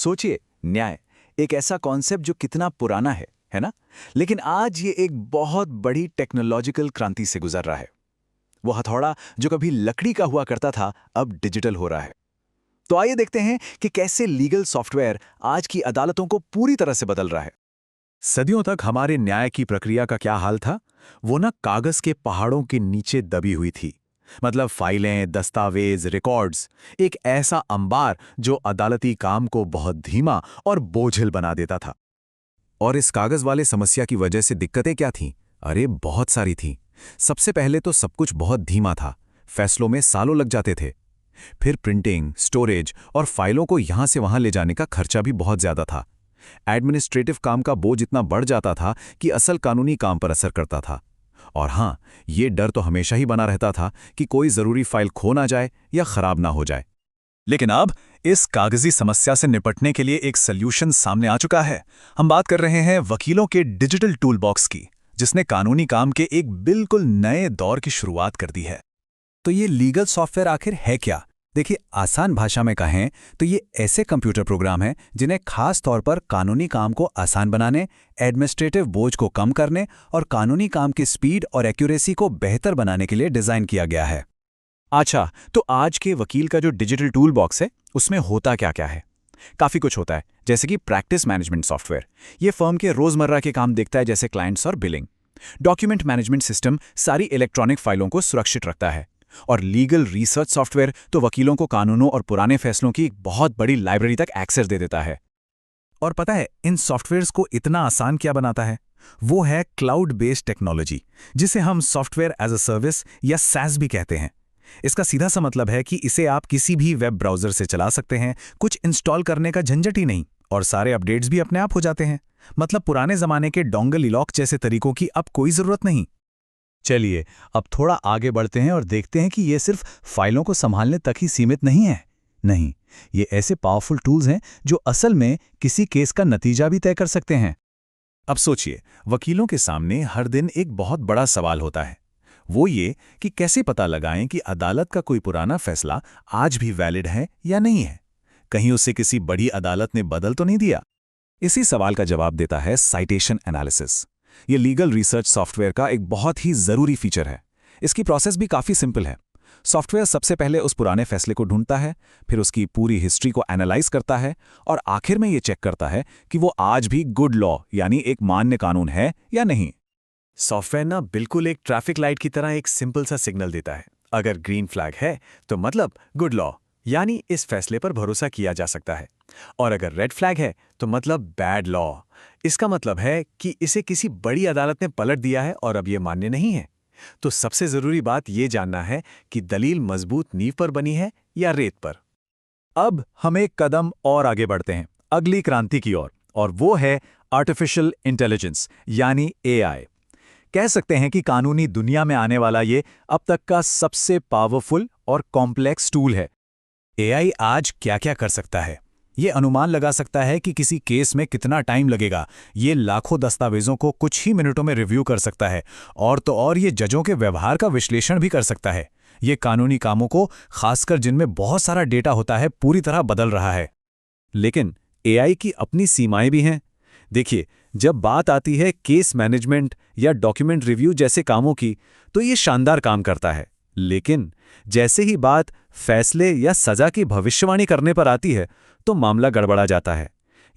सोचिए, न्याय एक ऐसा कॉन्सेप्ट जो कितना पुराना है ना? लेकिन आज ये एक बहुत बड़ी टेक्नोलॉजिकल क्रांति से गुजर रहा है। वो हथौड़ा जो कभी लकड़ी का हुआ करता था, अब डिजिटल हो रहा है। तो आइए देखते हैं कि कैसे लीगल सॉफ्टवेयर आज की अदालतों को पूरी तरह से बदल रहा है। सदियों तक हमारे न्याय की प्रक्रिया का क्या हाल था? वो ना कागज के पहाड़ों के नीचे दबी हुई थी। मतलब फाइलें, दस्तावेज, रिकॉर्ड्स, एक ऐसा अंबार जो अदालती काम को बहुत धीमा और बोझिल बना देता था। और इस कागज वाले समस्या की वजह से दिक्कतें क्या थीं? अरे बहुत सारी थीं। सबसे पहले तो सब कुछ बहुत धीमा था। फैसलों में सालों लग जाते थे। फिर प्रिंटिंग, स्टोरेज और फाइलों को यहां से वहां ले जाने का खर्चा भी बहुत ज्यादा था। एडमिनिस्ट्रेटिव काम का बोझ इतना बढ़ जाता था कि असल कानूनी काम पर असर करता था। और हाँ, ये डर तो हमेशा ही बना रहता था कि कोई जरूरी फाइल खो ना जाए या खराब ना हो जाए। लेकिन अब इस कागजी समस्या से निपटने के लिए एक सल्यूशन सामने आ चुका है। हम बात कर रहे हैं वकीलों के डिजिटल टूल बॉक्स की, जिसने कानूनी काम के एक बिल्कुल नए दौर की शुरुआत कर दी है। तो ये लीगल सॉफ्टवेयर आखिर है क्या? देखिए, आसान भाषा में कहें तो ये ऐसे कंप्यूटर प्रोग्राम हैं जिन्हें खास तौर पर कानूनी काम को आसान बनाने, एडमिनिस्ट्रेटिव बोझ को कम करने और कानूनी काम की स्पीड और एक्यूरेसी को बेहतर बनाने के लिए डिज़ाइन किया गया है। अच्छा, तो आज के वकील का जो डिजिटल टूल बॉक्स है, उसमें होता क्या क्या है? काफ़ी कुछ होता है, जैसे कि प्रैक्टिस मैनेजमेंट सॉफ्टवेयर। ये फर्म के रोज़मर्रा के काम देखता है, जैसे क्लाइंट्स और बिलिंग। डॉक्यूमेंट मैनेजमेंट सिस्टम सारी इलेक्ट्रॉनिक फाइलों को सुरक्षित रखता है। और लीगल रिसर्च सॉफ्टवेयर तो वकीलों को कानूनों और पुराने फैसलों की एक बहुत बड़ी लाइब्रेरी तक एक्सेस दे देता है। और पता है, इन सॉफ्टवेयर्स को इतना आसान क्या बनाता है? वो है क्लाउड बेस्ड टेक्नोलॉजी, जिसे हम सॉफ्टवेयर एज अ सर्विस या SaaS भी कहते हैं। इसका सीधा सा मतलब है कि इसे आप किसी भी वेब ब्राउज़र से चला सकते हैं, कुछ इंस्टॉल करने का झंझट ही नहीं, और सारे अपडेट्स भी अपने आप हो जाते हैं। मतलब पुराने ज़माने के डोंगल लॉक जैसे तरीकों की अब कोई ज़रूरत नहीं। चलिए, अब थोड़ा आगे बढ़ते हैं और देखते हैं कि ये सिर्फ फाइलों को संभालने तक ही सीमित नहीं है। नहीं, ये ऐसे पावरफुल टूल्स हैं जो असल में किसी केस का नतीजा भी तय कर सकते हैं। अब सोचिए, वकीलों के सामने हर दिन एक बहुत बड़ा सवाल होता है। वो ये कि कैसे पता लगाएं कि अदालत का कोई पुराना फैसला आज भी वैलिड है या नहीं है। कहीं उसे किसी बड़ी अदालत ने बदल तो नहीं दिया। इसी सवाल का जवाब देता है साइटेशन एनालिसिस। ये लीगल रिसर्च सॉफ्टवेयर का एक बहुत ही ज़रूरी फीचर है। इसकी प्रोसेस भी काफ़ी सिंपल है। सॉफ्टवेयर सबसे पहले उस पुराने फैसले को ढूंढता है, फिर उसकी पूरी हिस्ट्री को एनालाइज करता है और आखिर में ये चेक करता है कि वो आज भी गुड लॉ यानी एक मान्य कानून है या नहीं। सॉफ्टवेयर ना बिल्कुल एक ट्रैफिक लाइट की तरह एक सिंपल सा सिग्नल देता है। अगर ग्रीन फ्लैग है तो मतलब गुड लॉ, यानी इस फैसले पर भरोसा किया जा सकता है। और अगर रेड फ्लैग है तो मतलब बैड लॉ। इसका मतलब है कि इसे किसी बड़ी अदालत ने पलट दिया है और अब ये मान्य नहीं है। तो सबसे जरूरी बात ये जानना है कि दलील मजबूत नींव पर बनी है या रेत पर। अब हम एक कदम और आगे बढ़ते हैं, अगली क्रांति की ओर, और वो है आर्टिफिशियल इंटेलिजेंस यानी AI। कह सकते हैं कि कानूनी दुनिया में आने वाला ये अब तक का सबसे पावरफुल और कॉम्प्लेक्स टूल है। AI आज क्या क्या कर सकता है? ये अनुमान लगा सकता है कि किसी केस में कितना टाइम लगेगा। ये लाखों दस्तावेजों को कुछ ही मिनटों में रिव्यू कर सकता है। और तो और ये जजों के व्यवहार का विश्लेषण भी कर सकता है। ये कानूनी कामों को, खासकर जिनमें बहुत सारा डेटा होता है, पूरी तरह बदल रहा है। लेकिन AI की अपनी सीमाएं भी हैं। देखिए, जब बात आती है केस मैनेजमेंट या डॉक्यूमेंट रिव्यू जैसे कामों की, तो ये शानदार काम करता है। लेकिन जैसे ही बात फैसले या सजा की भविष्यवाणी करने पर आती है, तो मामला गड़बड़ा जाता है।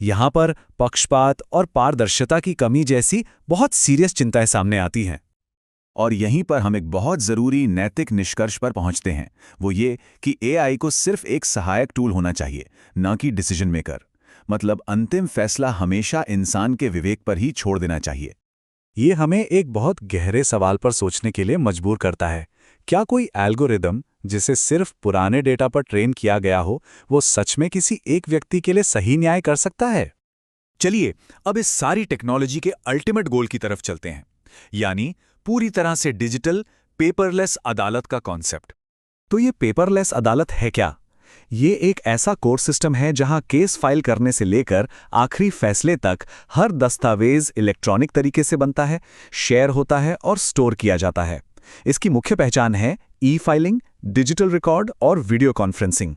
यहाँ पर पक्षपात और पारदर्शिता की कमी जैसी बहुत सीरियस चिंताएं सामने आती हैं। और यहीं पर हम एक बहुत ज़रूरी नैतिक निष्कर्ष पर पहुँचते हैं। वो ये कि AI को सिर्फ एक सहायक टूल होना चाहिए, न कि डिसीजन मेकर। मतलब अंतिम फैसला हमेशा इंसान के विवेक पर ही छोड़ देना चाहिए। ये हमें एक बहुत गहरे सवाल पर सोचने के लिए मजबूर करता है। क्या कोई एल्गोरिदम जिसे सिर्फ पुराने डेटा पर ट्रेन किया गया हो, वो सच में किसी एक व्यक्ति के लिए सही न्याय कर सकता है? चलिए, अब इस सारी टेक्नोलॉजी के अल्टीमेट गोल की तरफ चलते हैं, यानी पूरी तरह से डिजिटल पेपरलेस अदालत का कॉन्सेप्ट। तो ये पेपरलेस अदालत है क्या? ये एक ऐसा कोर्ट सिस्टम है जहां केस फाइल करने से लेकर आखिरी फैसले तक हर दस्तावेज इलेक्ट्रॉनिक तरीके से बनता है, शेयर होता है और स्टोर किया जाता है। इसकी मुख्य पहचान है ई-फाइलिंग, डिजिटल रिकॉर्ड और वीडियो कॉन्फ्रेंसिंग।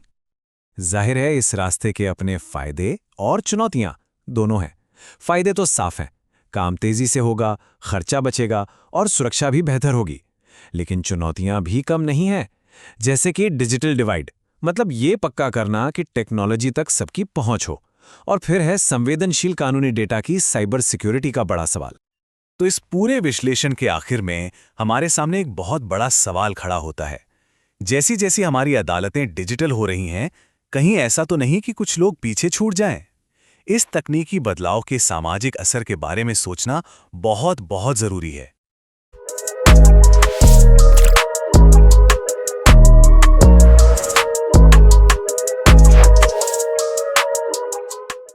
जाहिर है इस रास्ते के अपने फायदे और चुनौतियां दोनों हैं। फायदे तो साफ हैं, काम तेजी से होगा, खर्चा बचेगा और सुरक्षा भी बेहतर होगी। लेकिन चुनौतियां भी कम नहीं हैं, जैसे कि डिजिटल डिवाइड, मतलब ये पक्का करना कि टेक्नोलॉजी तक सबकी पहुंच हो। और फिर है संवेदनशील कानूनी डेटा की साइबर सिक्योरिटी का बड़ा सवाल। तो इस पूरे विश्लेषण के आखिर में हमारे सामने एक बहुत बड़ा सवाल खड़ा होता है। जैसी जैसी हमारी अदालतें डिजिटल हो रही हैं, कहीं ऐसा तो नहीं कि कुछ लोग पीछे छूट जाएं? इस तकनीकी बदलाव के सामाजिक असर के बारे में सोचना बहुत बहुत जरूरी है।